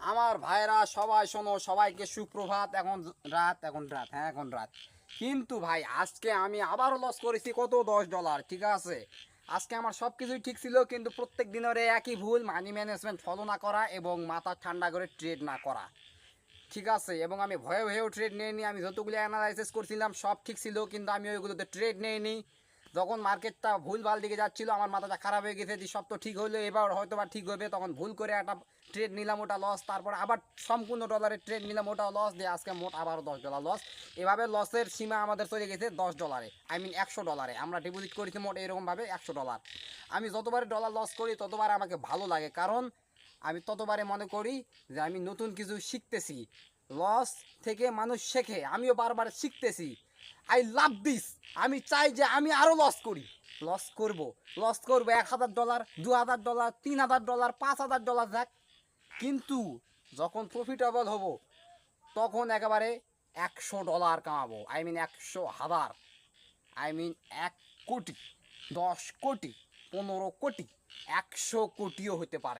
আমার ভাইরা সবাই শোনো, সবাইকে সুপ্রভাত। এখন রাত, হ্যাঁ এখন রাত। কিন্তু ভাই আজকে আমি আবারও লস করেছি কত, $10। ঠিক আছে, আজকে আমার সব কিছুই ঠিক ছিল, কিন্তু প্রত্যেক দিনের একই ভুল, মানি ম্যানেজমেন্ট ফলো না করা এবং মাথা ঠান্ডা করে ট্রেড না করা। ঠিক আছে, এবং আমি ভয়ে ভয়েও ট্রেড নিইনি। আমি যতগুলো অ্যানালাইসিস করছিলাম সব ঠিক ছিল, কিন্তু আমি ওইগুলোতে ট্রেড নিইনি। যখন মার্কেটটা ভুলভাল দিকে যাচ্ছিল আমার মাথাটা খারাপ হয়ে গেছে যে সব তো ঠিক হলো, এবার হয়তো বা ঠিক হবে, তখন ভুল করে একটা ট্রেড নিলাম, ওটা লস। তারপর আবার সম্পূর্ণ ডলারের ট্রেড নিলাম, ওটাও লস দিয়ে আজকে মোট আবারও $10 লস। এভাবে লসের সীমা আমাদের চলে গেছে $10, আই মিন $100। আমরা ডিপোজিট করেছি মোট এরকমভাবে $100। আমি যতবারে ডলার লস করি ততবার আমাকে ভালো লাগে, কারণ আমি ততবারে মনে করি যে আমি নতুন কিছু শিখতেছি। লস থেকে মানুষ শেখে, আমিও বারবার শিখতেছি। I love this. আমি চাই যে আমি আরও লস করি, লস করবো $1,000, $2,000, $3,000, $5,000 যাক, কিন্তু যখন প্রফিটেবল হব তখন একেবারে $100 কামাবো। আই মিন 100,000, আই মিন 1 কোটি, 10 কোটি, 15 কোটি, 100 কোটিও হতে পারে।